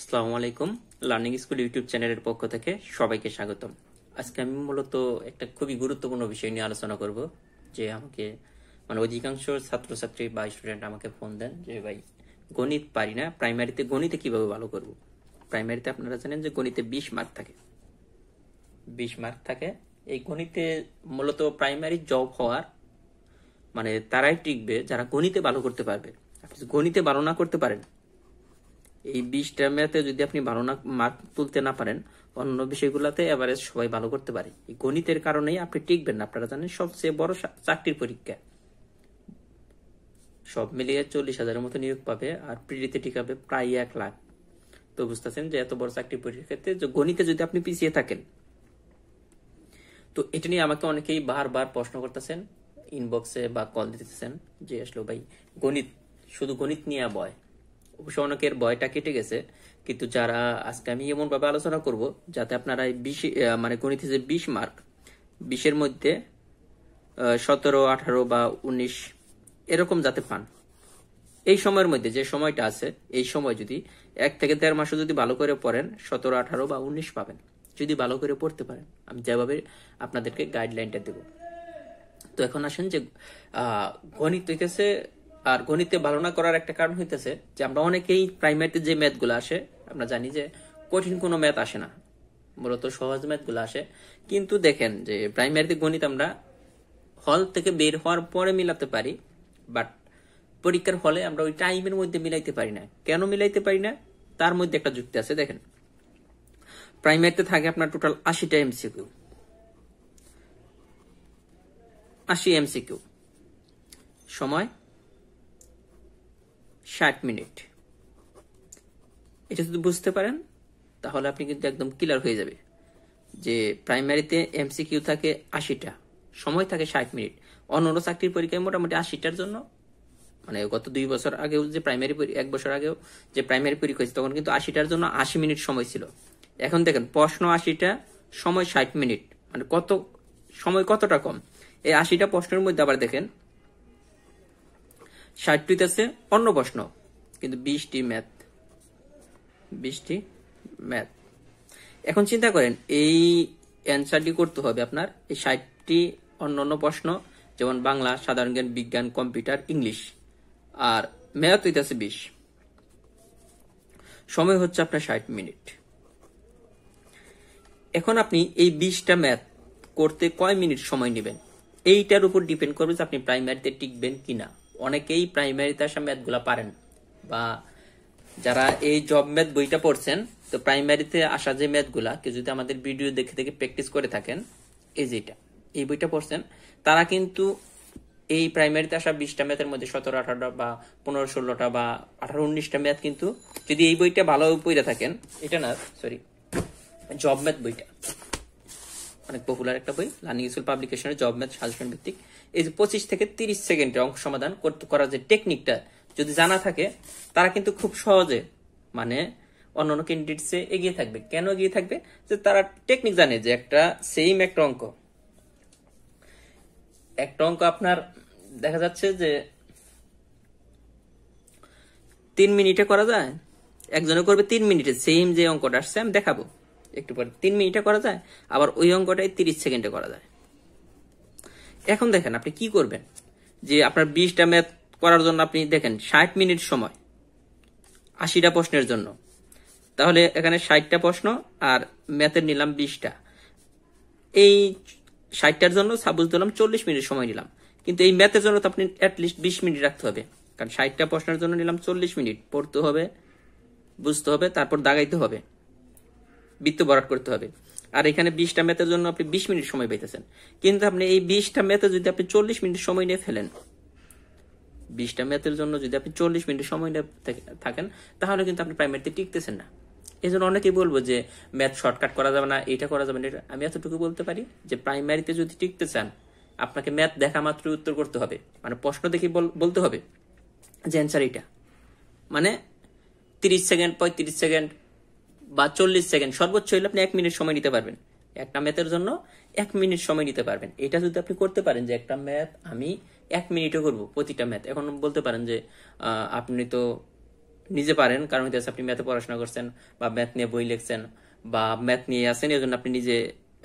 আসসালামু আলাইকুম। Learning school YouTube চ্যানেলের পক্ষ থেকে সবাইকে স্বাগতম। আজকে আমি মূলত একটা খুবই গুরুত্বপূর্ণ বিষয় নিয়ে আলোচনা করব। যে আমাকে অধিকাংশ ছাত্রছাত্রী বা স্টুডেন্ট আমাকে ফোন দেন যে ভাই গণিত পারি না, প্রাইমারিতে গণিতে কিভাবে ভালো করব। প্রাইমারিতে আপনারা জানেন যে গণিতে 20 মার্ক থাকে। 20 মার্ক থাকে। এই গণিতে মূলত প্রাইমারি জব হওয়ার তারাই টিকবে যারা গণিতে ভালো করতে পারবে। আপনি গণিতে ভালো না করতে পারেন, এই 20টা ম্যাথে যদি আপনি ভালো না মার্ক তুলতে না পারেন, অন্য বিষয়গুলোতে এভারেজ সবাই ভালো করতে পারে। এই গণিতের কারণেই আপনি টিকবেন না। আপনারা জানেন সবচেয়ে বড় চাকরির পরীক্ষা, সব মিলিয়ে 40,000-এর মতো নিয়োগ পাবে, আর প্রিলিতে টিকাবে প্রায় 1 লাখ। তো বুঝতেছেন যে এত বড় চাকরির পরীক্ষাতে গণিতে যদি আপনি পিছিয়ে থাকেন, তো এটা নিয়ে আমাকে অনেকেই বারবার প্রশ্ন করতেছেন, ইনবক্সে বা কল দিতেছেন যে আসলে ভাই গণিত, শুধু গণিত নিয়ে ভয়। অবশ্য অনেকের ভয়টা কেটে গেছে, কিন্তু যারা আজকে আমি এমন ভাবে আলোচনা করব যাতে আপনারা 20 গণিতে যে 20 মার্ক, 20-এর মধ্যে 17, 18 বা 19 এরকম যাতে পান। এই সময়ের মধ্যে যে সময়টা আছে, এই সময় যদি 1 থেকে 1.5 মাসও যদি ভালো করে পড়েন, 17, 18 বা 19 পাবেন, যদি ভালো করে পড়তে পারেন। আমি যেভাবে আপনাদেরকে গাইডলাইনটা দেব। তো এখন আসেন যে গণিত হইতেছে, আর গণিতে ভালো না করার একটা কারণ হইতেছে যে আমরা অনেকেই প্রাইমারিতে যে ম্যাথ গুলো আসে, আমরা জানি যে কঠিন কোনো ম্যাথ আসে না, মূলত সহজ ম্যাথ গুলো আসে। কিন্তু দেখেন যে প্রাইমারিতে গণিত আমরা হল থেকে বের হওয়ার পরে মিলাতে পারি, বাট পরীক্ষার হলে আমরা ওই টাইমের মধ্যে মিলাইতে পারি না। কেন মিলাইতে পারি না? তার মধ্যে একটা যুক্তি আছে। দেখেন, প্রাইমারিতে থাকে আপনার টোটাল 80টা এমসিকিউ, 80 এমসিকিউ, সময় 60 মিনিট। এটা যদি বুঝতে পারেন তাহলে আপনি কিন্তু একদম ক্লিয়ার হয়ে যাবে যে প্রাইমারিতে এমসিকিউ থাকে 80টা, সময় থাকে 60 মিনিট। অন্য চাকরির পরীক্ষায় মোটামুটি 80টার জন্য, গত 2 বছর আগেও যে প্রাইমারি, 1 বছর আগেও যে প্রাইমারি পরীক্ষা হয়েছে, তখন কিন্তু 80টার জন্য 80 মিনিট সময় ছিল। এখন দেখেন প্রশ্ন 80টা, সময় 60 মিনিট, কত সময়, কতটা কম। এই 80টা প্রশ্নের মধ্যে আবার দেখেন 60টিতে আছে অন্য প্রশ্ন, কিন্তু 20টি ম্যাথ, 20টি ম্যাথ। এখন চিন্তা করেন, এই অ্যান্সারটি করতে হবে আপনার এই 60টি অন্যান্য প্রশ্ন, যেমন বাংলা, সাধারণ জ্ঞান, বিজ্ঞান, কম্পিউটার, ইংলিশ, আর ম্যাথ হইতেছে 20। সময় হচ্ছে আপনার 60 মিনিট। এখন আপনি এই 20টা ম্যাথ করতে কয় মিনিট সময় নেবেন, এইটার উপর ডিপেন্ড করবে যে আপনি প্রাইমারিতে টিকবেন কিনা। অনেকেই প্রাইমারিতে আসা ম্যাথগুলা পারেন, বা যারা এই জব ম্যাথ বইটা পড়ছেন, তো প্রাইমারিতে আসা যে ম্যাথগুলা কেউ যদি আমাদের ভিডিও দেখে দেখে প্র্যাকটিস করে থাকেন, এই যেটা এই বইটা পড়ছেন, তারা কিন্তু এই প্রাইমারিতে আসা 20টা ম্যাথের মধ্যে 17, 18 বা 15, 16টা বা 18, 19টা ম্যাথ কিন্তু যদি এই বইটা ভালোভাবে পড়ে থাকেন, এটা না সরি, জব ম্যাথ বইটা অনেক পপুলার একটা বই, লার্নিং স্কুল পাবলিকেশনের জব ম্যাথ সাজেশন ভিত্তিক। এই যে 25 থেকে 30 সেকেন্ডের অঙ্ক সমাধান করার যে টেকনিকটা যদি জানা থাকে, তারা কিন্তু খুব সহজে অন্যান্য ক্যান্ডিডেটসে এগিয়ে থাকবে। কেন এগিয়ে থাকবে? যে তারা টেকনিক জানে যে একটা অঙ্ক আপনার দেখা যাচ্ছে যে 3 মিনিটে করা যায়, একজনে করবে 3 মিনিটে, সেম যে অঙ্কটা আসছে আমি দেখাবো একটু পরে, 3 মিনিটে করা যায়, আবার ওই অঙ্কটাই 30 সেকেন্ডে করা যায়। এখন দেখেন আপনি কি করবেন, যে আপনার 20টা ম্যাথ করার জন্য আপনি দেখেন 60 মিনিট সময় 80টা প্রশ্নের জন্য, তাহলে এখানে 60টা প্রশ্ন আর ম্যাথের নিলাম 20টা, এই 60টার জন্য সাপোজ দিলাম 40 মিনিট সময় নিলাম, কিন্তু এই ম্যাথের জন্য তো আপনি অ্যাটলিস্ট 20 মিনিট রাখতে হবে, কারণ 60টা প্রশ্নের জন্য নিলাম 40 মিনিট, পড়তে হবে, বুঝতে হবে, তারপর দাগাইতে হবে, বৃত্ত ভরাট করতে হবে। আর এখানে 20টা ম্যাথের জন্য আপনি 20 মিনিট সময় পাইতেছেন, কিন্তু আপনি এই 20টা ম্যাথে যদি আপনি 40 মিনিট সময় নিয়ে ফেলেন, 20টা ম্যাথের জন্য যদি আপনি 40 মিনিট সময় নিয়ে থাকেন, তাহলে কিন্তু আপনি প্রাইমারিতে টিকতেছেন না। এই জন্য অনেকেই বলবো যে ম্যাথ শর্টকাট করা যাবে না, এটা করা যাবে না। আমি এতটুকু বলতে পারি যে প্রাইমারিতে যদি টিকতে চান, আপনাকে ম্যাথ দেখা মাত্রই উত্তর করতে হবে, প্রশ্ন দেখে বলতে হবে যে অ্যান্সার এটা, 30 সেকেন্ড, 35 সেকেন্ড বা 40 সেকেন্ড, সর্বোচ্চ হলে আপনি 1 মিনিট সময় নিতে পারবেন। একটা ম্যাথের জন্য 1 মিনিট সময় নিতে পারবেন। এটা যদি আপনি করতে পারেন যে একটা ম্যাথ আমি 1 মিনিটে করব, প্রতিটা ম্যাথ, এখন বলতে পারেন যে আপনি তো নিজে পারেন, কারণ হচ্ছে আপনি ম্যাথে পড়াশোনা করছেন বা ম্যাথ নিয়ে বই লিখছেন বা ম্যাথ নিয়ে আছেন, এই জন্য আপনি নিজে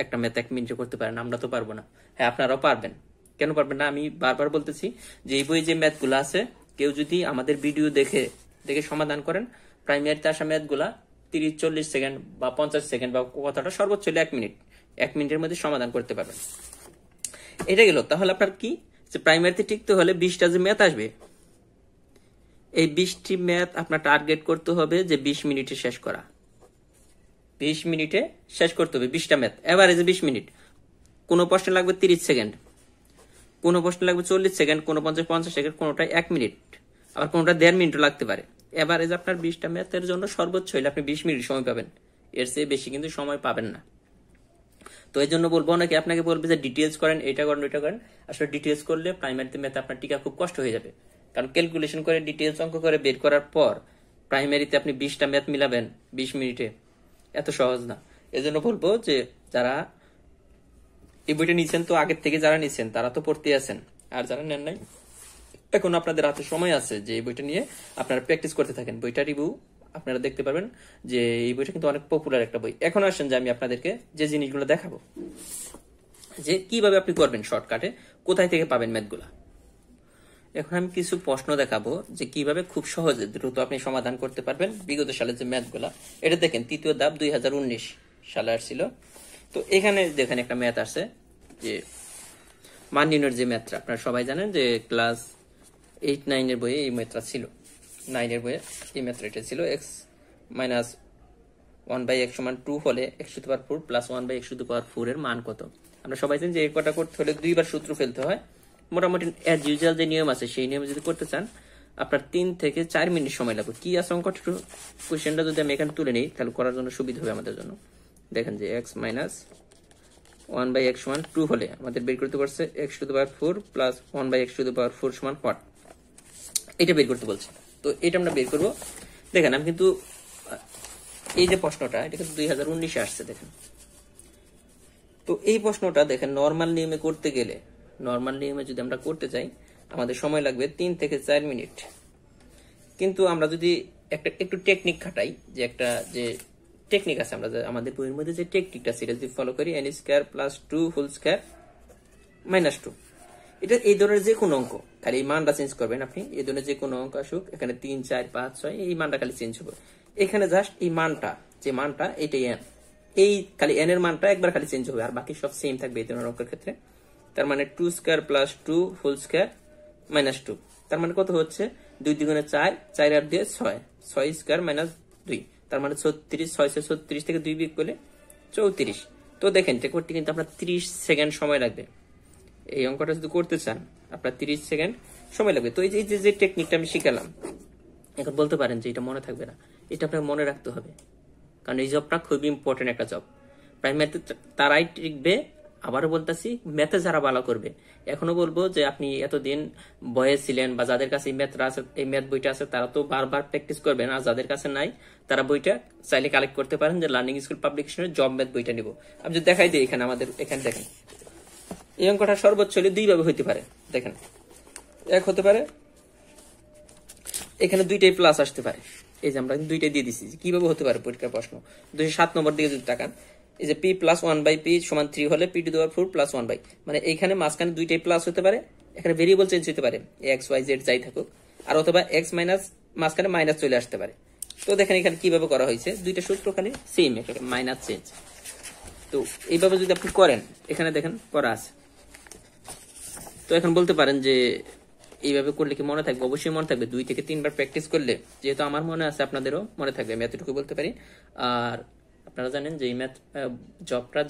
একটা ম্যাথ 1 মিনিটে করতে পারেন। আমরা তো পারবো না। হ্যাঁ, আপনারাও পারবেন। কেন পারবেন না? আমি বারবার বলতেছি যে এই বই যে ম্যাথগুলো আছে, কেউ যদি আমাদের ভিডিও দেখে দেখে সমাধান করেন, প্রাইমারিতে আসা ম্যাথগুলা 30-40 সেকেন্ড বা 50 সেকেন্ড বা কথাটা সর্বোচ্চ 1 মিনিট, 1 মিনিটের মধ্যে সমাধান করতে পারবেন। এটা গেল। তাহলে আপনার কি, যে প্রাইমারিতে টিকতে হলে 20টা যে ম্যাথ আসবে, এই 20টি ম্যাথ আপনার টার্গেট করতে হবে যে 20 মিনিটে শেষ করা। 20 মিনিটে শেষ করতে হবে 20টা ম্যাথ, এভারেজে 20 মিনিট। কোনো প্রশ্নে লাগবে 30 সেকেন্ড, কোনো প্রশ্নে লাগবে 40 সেকেন্ড, কোনো 50 সেকেন্ড, কোনোটা 1 মিনিট, আবার কোনোটা 1.5 মিনিটও লাগতে পারে। এভারেজ আপনার 20টা ম্যাথের জন্য সর্বোচ্চ হলে আপনি 20 মিনিট সময় পাবেন, এর চেয়ে বেশি কিন্তু সময় পাবেন না। তো এই জন্য বলবো, অনেকে আপনাকে বলবে যে ডিটেলস করেন, এটা করেন, ওইটা করেন। আসলে ডিটেলস করলে প্রাইমারিতে ম্যাথ আপনার টিকা খুব কষ্ট হয়ে যাবে, কারণ ক্যালকুলেশন করে ডিটেলস অঙ্ক করে বের করার পর প্রাইমারিতে আপনি 20টা ম্যাথ মিলাবেন 20 মিনিটে, এত সহজ না। এজন্য বলবো যে যারা এই বইটা নিচ্ছেন, তো আগের থেকে যারা নিচ্ছেন তারা তো পড়তে আছেন, আর যারা নেন নাই এখন আপনাদের হাতে সময় আছে যে এই বইটা নিয়ে আপনারা প্র্যাকটিস করতে থাকেন। বইটা রিভিউ আপনারা দেখতে পারবেন যে এই বইটা কিন্তু অনেক পপুলার একটা বই। এখন আসেন যে আমি আপনাদেরকে যে জিনিসগুলো দেখাবো, যে কিভাবে আপনি করবেন শর্টকাটে, কোথায় থেকে পাবেন ম্যাথগুলা। এখন আমি কিছু প্রশ্ন দেখাবো যে কিভাবে খুব সহজে দ্রুত আপনি সমাধান করতে পারবেন বিগত সালের যে ম্যাথগুলা। এটা দেখেন, তৃতীয় ধাপ 2019 সালে আসছিল। তো এখানে দেখেন একটা ম্যাথ আছে, যে মান নির্ণয়ের যে ম্যাথটা আপনারা সবাই জানেন যে ক্লাস 8-9 এর বইয়ে এই ম্যাথটা ছিল। 9 এর বইয়ে এই ম্যাথটা এটা ছিল, x মাইনাস 1/x সমান 2 হলে x⁴ প্লাস 1/x⁴ এর মান কত। আমরা সবাই জানি যে এই কটা করতে হলে 2বার সূত্র ফেলতে হয়। মোটামুটি অ্যাজ ইউজুয়াল যে নিয়ম আছে সেই নিয়মে যদি করতে চান আপনার 3 থেকে 4 মিনিট সময় লাগবে। কি আছে অঙ্কটা, কোশ্চেনটা যদি আমি এখানে তুলে নিই তাহলে করার জন্য সুবিধা হবে আমাদের জন্য। দেখেন যে x মাইনাস 1/x সমান 2 হলে আমাদের বের করতে পারছে x⁴ প্লাস 1/x⁴ সমান কত, এটা বের করতে বলছে। তো এটা আমরা বের করব। দেখেন আমি কিন্তু এই যে প্রশ্নটা, এটা কিন্তু 2019 এ আসছে। দেখেন, তো এই প্রশ্নটা দেখেন নরমাল নিয়মে করতে গেলে, নরমাল নিয়মে যদি আমরা করতে চাই আমাদের সময় লাগবে 3 থেকে 4 মিনিট। কিন্তু আমরা যদি একটু টেকনিক খাটাই, যে একটা যে টেকনিক আছে, আমরা আমাদের বইয়ের মধ্যে যে টেকনিকটা সেটা যদি ফলো করি, n² plus 2 whole square minus 2, এটা এই ধরনের যে কোনো অঙ্ক, খালি এই মানটা চেঞ্জ করবেন আপনি। এই ধরনের যে কোনো অঙ্ক আসুক, এখানে 3, 4, 5, 6 এই মানটা খালি চেঞ্জ হবে। এখানে জাস্ট এই মানটা, যে মানটা এটাই n, এই খালি n এর মানটা একবার খালি চেঞ্জ হবে, আর বাকি সব সেম থাকবে এই ধরনের অঙ্কের ক্ষেত্রে। তার মানে 2² প্লাস 2 হোল স্কয়ার মাইনাস 2, তার মানে কত হচ্ছে 2 দ্বিগুণে 4, 4 আর 2 6, 6² মাইনাস 2, তার মানে 36, 6 36 থেকে 2 বিয়োগ করলে 34। তো দেখেন এটা করতে কিন্তু আপনার 30 সেকেন্ড সময় লাগবে। এই অঙ্কটা যদি করতে চান আপনার 30 সেকেন্ড সময় লাগবে। তো এই যে টেকনিকটা আমি শিখালাম, এখন বলতে পারেন যে এটা মনে থাকবে না, এটা আপনার মনে রাখতে হবে, কারণ এই জবটা খুবই ইম্পর্টেন্ট একটা জব। প্রাইমারিতে তারাই টিকবে, আবারও বলতেছি ম্যাথে যারা ভালো করবে। এখনো বলবো যে আপনি এতদিন বয়ে ছিলেন বা যাদের কাছে এই ম্যাথ আছে, এই ম্যাথ বইটা আছে, তারা তো বারবার প্র্যাকটিস করবেন, আর যাদের কাছে নাই তারা বইটা চাইলে কালেক্ট করতে পারেন, যে লার্নিং স্কুল পাবলিকেশনের জব ম্যাথ বইটা নিব। আমি যদি দেখাই দিই, এখানে আমাদের এখানে দেখেন এই অঙ্কটা সর্বোচ্চ হলে 2 ভাবে হইতে পারে। দেখেন, 1 হতে পারে, এখানে 2টাই প্লাস আসতে পারে। এই যে আমরা 2টাই দিয়ে দিচ্ছি, কিভাবে হতে পারে পরীক্ষার প্রশ্ন। 207 নম্বর দিকে যদি তাকান, এই যে p প্লাস 1/p সমান 3 হলে p⁴ প্লাস 1/, মানে এইখানে মাঝখানে 2টাই প্লাস হতে পারে, এখানে ভেরিয়েবল চেঞ্জ হতে পারে, x y z যাই থাকুক, আর অথবা x মাইনাস মাঝখানে মাইনাস চলে আসতে পারে। তো দেখেন এখানে কিভাবে করা হয়েছে, 2টা সূত্র খালি সেম, একটা মাইনাস চেঞ্জ। তো এইভাবে যদি আপনি করেন, এখানে দেখেন করা আছে। তো এখন বলতে পারেন যে এইভাবে করলে কি মনে থাকবে? অবশ্যই মনে থাকবে, 2 থেকে 3 বার প্র্যাকটিস করলে, যেহেতু আমার মনে আছে আপনাদেরও মনে থাকবে, আমি এতটুকু বলতে পারি। আর আপনারা জানেন যে এই ম্যাথ জবটা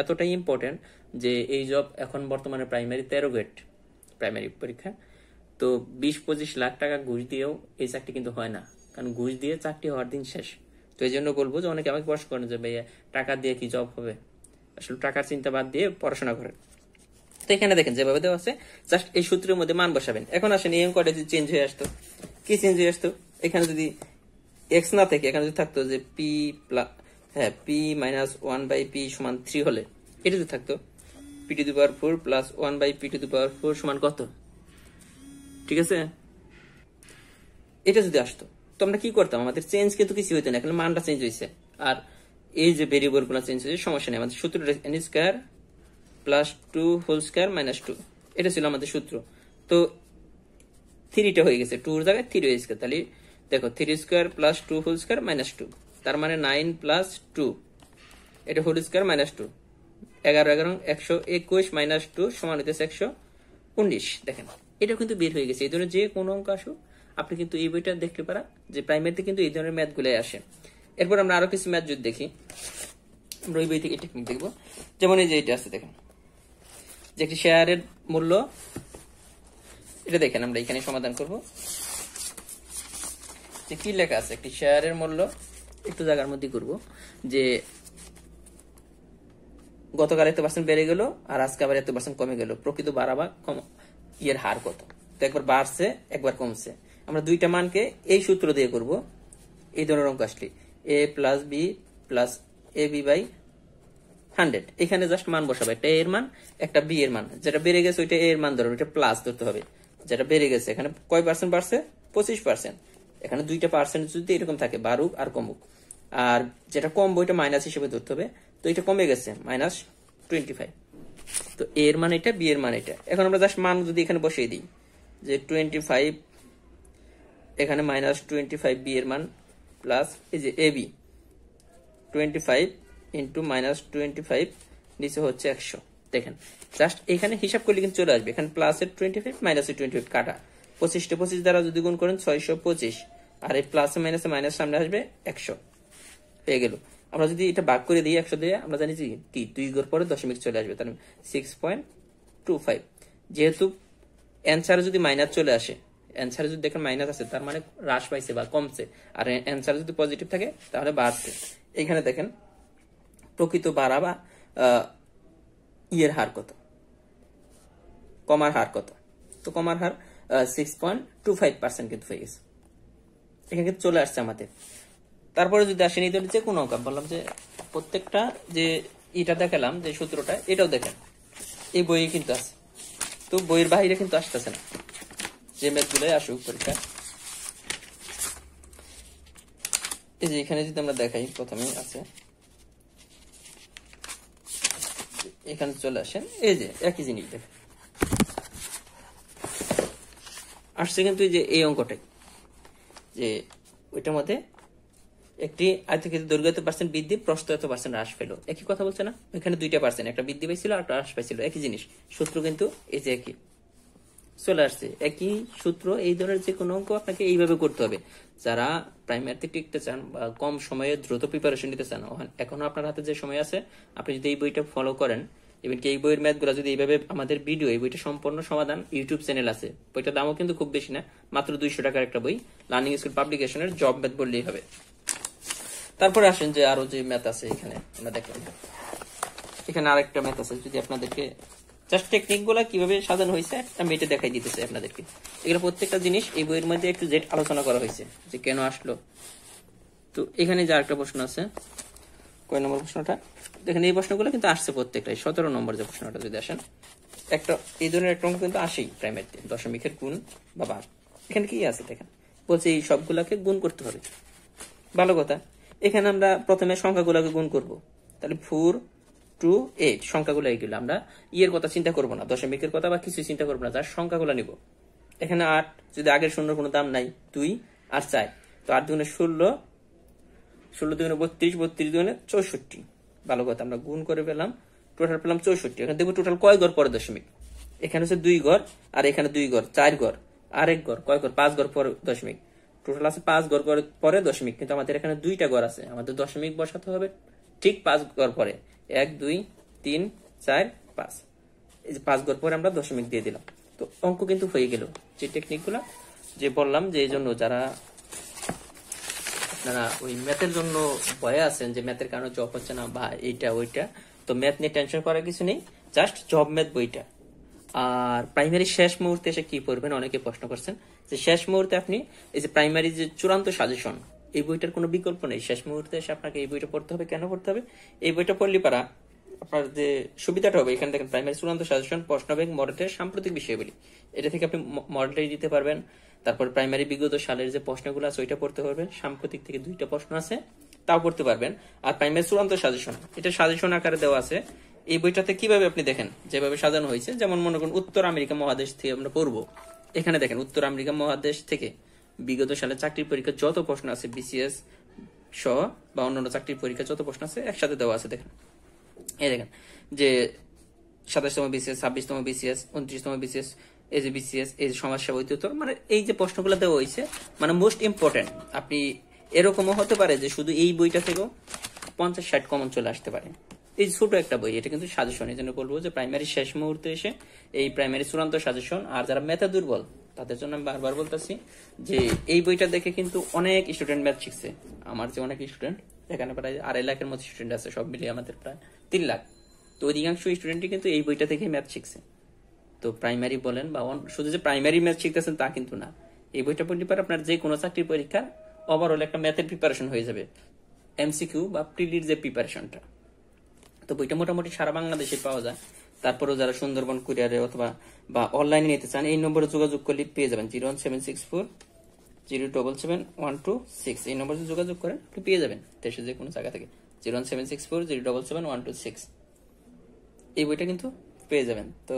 এতটাই ইম্পর্টেন্ট যে এই জব এখন বর্তমানে প্রাইমারি 13 গ্রেড প্রাইমারি পরীক্ষা। তো 20-25 লাখ টাকা ঘুষ দিয়েও এই চাকরি কিন্তু হয় না, কারণ ঘুষ দিয়ে চাকরি হওয়ার দিন শেষ। তো এই জন্য বলবো যে অনেকে আমাকে প্রশ্ন করেন যে ভাইয়া টাকা দিয়ে কি জব হবে, আসলে টাকার চিন্তা বাদ দিয়ে পড়াশোনা করেন। তো এখানে দেখেন যেভাবে দেওয়া আছে, জাস্ট এই সূত্রের মধ্যে মান বসাবেন। এখন আসেন এই অঙ্কটা যদি চেঞ্জ হয়ে আসতো, কি চেঞ্জ হয়ে আসতো, এখানে যদি x না থেকে এখানে যদি থাকতো যে p মাইনাস 1/p সমান 3 হলে, এটা যদি থাকতো p⁴ প্লাস 1/p⁴ সমান কত, ঠিক আছে, এটা যদি আসতো, তো আমরা কি করতাম, আমাদের চেঞ্জ কিন্তু কিছু হইতো না, এখানে মানটা চেঞ্জ হয়েছে। আর এই যে ভেরিয়েবল গুলো চেঞ্জ হয়েছে, সমস্যা নেই, আমাদের সূত্রটা n square plus 2 whole square minus 2, এটা ছিল আমাদের সূত্র। তো 3টা হয়ে গেছে, 2 এর জায়গায় 3 হয়ে গেছে। তাহলে দেখো 3 square plus 2 whole square minus 2, তার মানে 9 প্লাস 2, এটা হোল স্কয়ার মাইনাস 2, 11 11 121 মাইনাস 2 সমান হইতেছে 119। দেখেন এটা কিন্তু বের হয়ে গেছে। এই ধরনের যে কোনো অঙ্ক আসুক আপনি কিন্তু এই বইটা দেখতে পারা, যে প্রাইমারিতে কিন্তু এই ধরনের ম্যাথ গুলাই আসে। এরপর আমরা আরো কিছু ম্যাথ যদি দেখি, আমরা ওই বই থেকে টেকনিক দেখবো। যেমন এই যে এটা আছে, দেখেন যে একটি শেয়ারের মূল্য, এটা দেখেন আমরা এখানে সমাধান করব। যে কি লেখা আছে, একটি শেয়ারের মূল্য, একটু জায়গার মধ্যে করব, যে গতকাল 1% বেড়ে গেল আর আজকে আবার 1% কমে গেল, প্রকৃত বাড়া বা কম ইয়ের হার কত? তো একবার বাড়ছে একবার কমছে। আমরা দুইটা মানকে এই সূত্র দিয়ে করব। এই ধরনের অঙ্ক আসলে a plus B plus A B by 100, এখানে জাস্ট মান বসাবে, একটা এর মান একটা বি এর মান, যেটা বেড়ে গেছে ওইটা এর মান ধরো, ওইটা প্লাস ধরতে হবে। যেটা বেড়ে গেছে এখানে কয় পার্সেন্ট বাড়ছে, 25%, এখানে 2টা পার্সেন্ট যদি এরকম থাকে বাড়ুক আর কমুক, আর যেটা কমবে ওইটা মাইনাস হিসেবে ধরতে হবে। তো এটা কমে গেছে মাইনাস 25, তো এর মান এটা বি এর মান এটা। এখন আমরা জাস্ট মান যদি এখানে বসিয়ে দিই, যে 25 এখানে মাইনাস 25 বি এর মান প্লাস এই যে এ বি 25 ইন্টু মাইনাস 25 নিচে হচ্ছে 100। দেখেন জাস্ট এখানে হিসাব করলে কিন্তু চলে আসবে, এখানে প্লাসের 25 মাইনাসের 25 কাটা, 25টা 25 দ্বারা যদি গুণ করেন 625, আর এই প্লাসে মাইনাসে মাইনাস সামনে আসবে 100 হয়ে গেল। আমরা যদি এটা ভাগ করে দিই 100 দিয়ে, আমরা জানি যে কি 2 ঘর পরে দশমিক চলে আসবে, তাহলে 6.25। যেহেতু অ্যান্সারে যদি মাইনাস চলে আসে, অ্যান্সারে যদি দেখেন মাইনাস আছে তার মানে হ্রাস পাইছে বা কমছে, আর অ্যান্সারে যদি পজিটিভ থাকে তাহলে বাড়ছে। এখানে দেখেন প্রকৃত বাড়া বা ইয়ের হার কত, কমার হার কত? তো কমার হার 6.25% কিন্তু হয়ে গেছে, এখানে কিন্তু চলে আসছে আমাদের। তারপরে যদি আসেন এই ধরনের যে কোনো অঙ্ক, বললাম যে প্রত্যেকটা যে এটা দেখালাম যে সূত্রটা, এটাও দেখেন এই বইয়ে কিন্তু আছে, তো বইয়ের বাইরে কিন্তু আসতেছে না, যে ম্যাথগুলো আসুক পরীক্ষা। এই যে এখানে যদি আমরা দেখাই, প্রথমে আছে এখানে চলে আসেন, এই যে একই জিনিস দেখেন আসছে কিন্তু এই যে এই অঙ্কটাই, যে ওইটার মধ্যে একটি আয়তক্ষেত্রের দৈর্ঘ্য এত পার্সেন্ট বৃদ্ধি, প্রস্থ এত পার্সেন্ট হ্রাস পেল, একই কথা বলছে না? এখানে 2টা পার্সেন্ট, একটা বৃদ্ধি পাইছিল আর একটা হ্রাস পাইছিল, একই জিনিস, সূত্র কিন্তু এই যে একই চলে আসছে, একই সূত্র। এই ধরনের যে কোনো অঙ্ক আপনাকে এইভাবে করতে হবে। যারা প্রাইমারিতে টিকতে চান বা কম সময়ে দ্রুত প্রিপারেশন নিতে চান, এখনো আপনার হাতে যে সময় আছে, আপনি যদি এই বইটা ফলো করেন, এমনকি এই বইয়ের ম্যাথগুলো যদি এইভাবে, আমাদের ভিডিও, এই বইটা সম্পূর্ণ সমাধান ইউটিউব চ্যানেল আছে, বইটার দামও কিন্তু খুব বেশি না, মাত্র 200 টাকার একটা বই, লার্নিং স্কুল পাবলিকেশনের জব ম্যাথ বললেই হবে। তারপরে আসেন যে আরো যে ম্যাথ আছে, এখানে আমরা দেখলাম এখানে আরেকটা ম্যাথ আছে, যদি আপনাদেরকে জাস্ট টেকনিক গুলা কিভাবে সাজানো হয়েছে আমি এটা দেখাই দিতেছি আপনাদেরকে। এগুলো প্রত্যেকটা জিনিস এই বইয়ের মধ্যে একটু জেড আলোচনা করা হয়েছে যে কেন আসলো। তো এখানে যে আরেকটা প্রশ্ন আছে, কয় নম্বর প্রশ্নটা দেখেন, এই প্রশ্নগুলো কিন্তু আসছে প্রত্যেকটাই, 17 নম্বর যে প্রশ্নটা যদি আসেন, একটা এই ধরনের একটা অঙ্ক কিন্তু আসেই প্রাইমারিতে, দশমিকের গুণ বা ভাগ। এখানে কি আছে দেখেন, বলছে এই সবগুলাকে গুণ করতে হবে, ভালো কথা। এখানে আমরা প্রথমে সংখ্যাগুলোকে গুণ করব, তাহলে 4 2 8 সংখ্যাগুলো এইগুলো, আমরা ইয়ের কথা চিন্তা করব না, দশমিকের কথা বা কিছু চিন্তা করবো না, যার সংখ্যাগুলো নিব। এখানে 8, যদি আগের শূন্যর কোনো দাম নাই, 2 আর 4, তো 8 দুগুণে 16, 16 দুগুণে 32, 32 দুগুণে 64, ভালো কথা। আমরা গুণ করে পেলাম, টোটাল পেলাম 64। এখানে দেখবো টোটাল কয় ঘর পরে দশমিক, এখানে হচ্ছে 2 ঘর, আর এখানে 2 ঘর, 4 ঘর, আর 1 ঘর, কয় ঘর, 5 ঘর পরে দশমিক, টোটাল আছে 5 ঘর পরে দশমিক। কিন্তু আমাদের এখানে 2টা ঘর আছে, আমাদের দশমিক বসাতে হবে ঠিক 5 ঘর পরে, 1 2 3 4 5, এই যে 5 ঘর পরে আমরা দশমিক দিয়ে দিলাম। তো অঙ্ক কিন্তু হয়ে গেল। যে টেকনিকগুলো যে বললাম, যে এই জন্য যারা আপনারা ওই ম্যাথের জন্য ভয়ে আছেন যে ম্যাথের কারণে জব হচ্ছে না বা এইটা ওইটা, তো ম্যাথ নিয়ে টেনশন করার কিছু নেই, জাস্ট জব ম্যাথ বইটা। আর প্রাইমারি শেষ মুহূর্তে এসে কি পড়বেন, অনেকে প্রশ্ন করছেন যে শেষ মুহূর্তে আপনি এই যে প্রাইমারি যে চূড়ান্ত সাজেশন, এই বইটার কোনো বিকল্প নেই, শেষ মুহূর্তে এসে আপনাকে এই বইটা পড়তে হবে। কেন পড়তে হবে? এই বইটা পড়লে পারা আপনার যে সুবিধাটা হবে, এখানে দেখেন প্রাইমারি চূড়ান্ত সাজেশন, প্রশ্ন ব্যাংক, মডেলের সাম্প্রতিক বিষয়গুলি, এটা থেকে আপনি মডেলটাই দিতে পারবেন। তারপর প্রাইমারি বিগত সালের যে প্রশ্নগুলো আছে ওইটা পড়তে পারবেন, সাম্প্রতিক থেকে 2টা প্রশ্ন আছে তাও পড়তে পারবেন। আর প্রাইমারি চূড়ান্ত সাজেশন, এটা সাজেশন আকারে দেওয়া আছে। এই বইটাতে কিভাবে আপনি দেখেন যেভাবে সাজানো হয়েছে, যেমন মনে করুন উত্তর আমেরিকা মহাদেশ থেকে আমরা পড়বো, এখানে দেখেন উত্তর আমেরিকা মহাদেশ থেকে বিগত সালে চাকরির পরীক্ষা যত প্রশ্ন আছে বিসিএস সহ বা অন্যান্য চাকরির পরীক্ষা যত প্রশ্ন আছে একসাথে দেওয়া আছে। দেখেন এই দেখেন যে 27তম বিসিএস, 26তম বিসিএস, 29তম বিসিএস, এই যে বিসিএস, এই যে সমাজসেবা উত্তর, মানে এই যে প্রশ্নগুলো দেওয়া হয়েছে মানে মোস্ট ইম্পর্টেন্ট। আপনি এরকমও হতে পারে যে শুধু এই বইটা থেকেও 50-60 কমন চলে আসতে পারে। এই ছোট একটা বই, এটা কিন্তু সাজেশন। এই জন্য বলবো যে প্রাইমারি শেষ মুহূর্তে এসে এই প্রাইমারি চূড়ান্ত সাজেশন। আর যারা ম্যাথে দুর্বল তাদের জন্য আমি বারবার বলতেছি যে এই বইটা দেখে কিন্তু অনেক স্টুডেন্ট ম্যাথ শিখছে। আমার যে অনেক স্টুডেন্ট, এখানে প্রায় 2.5 লাখের মতো স্টুডেন্ট আছে, সব মিলিয়ে আমাদের প্রায় 3 লাখ। তো অধিকাংশ স্টুডেন্টই কিন্তু এই বইটা থেকে ম্যাথ শিখছে। তো প্রাইমারি বলেন বা শুধু যে প্রাইমারি ম্যাথ শিখতেছেন তা কিন্তু না, এই বইটা পড়লে পরে আপনার যে কোনো চাকরির পরীক্ষা ওভারঅল একটা ম্যাথের প্রিপারেশন হয়ে যাবে, এমসিকিউ বা প্রিলির যে প্রিপারেশনটা। তো বইটা মোটামুটি সারা বাংলাদেশে পাওয়া যায়। তারপরেও যারা সুন্দরবন কুরিয়ারে অথবা বা অনলাইনে নিতে চান এই নম্বরে যোগাযোগ করলে পেয়ে যাবেন, 01764077126। এই নম্বরে যোগাযোগ করেন আপনি পেয়ে যাবেন দেশের যে কোনো জায়গা থেকে, 01764077126। এই বইটা কিন্তু পেয়ে যাবেন। তো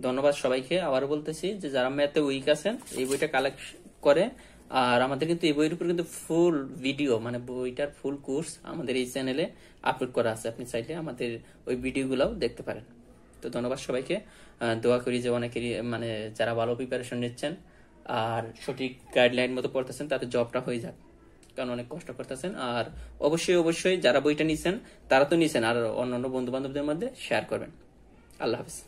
ধন্যবাদ সবাইকে। আবারও বলতেছি যে যারা ম্যাথে উইক আছেন এই বইটা কালেক্ট করে। আর আমাদের কিন্তু এই বইয়ের উপর কিন্তু ফুল ভিডিও, মানে বইটার ফুল কোর্স আমাদের এই চ্যানেলে আপলোড করা আছে, আপনি চাইলে আমাদের ওই ভিডিওগুলোও দেখতে পারেন। তো ধন্যবাদ সবাইকে। দোয়া করি যে অনেকেরই মানে যারা ভালো প্রিপারেশন নিচ্ছেন আর সঠিক গাইডলাইন মতো পড়তেছেন তাদের জবটা হয়ে যাক, কারণ অনেক কষ্ট করতেছেন। আর অবশ্যই যারা বইটা নিছেন তারা তো নিছেন, আর অন্যান্য বন্ধু বান্ধবদের মধ্যে শেয়ার করবেন। আল্লাহ হাফিজ।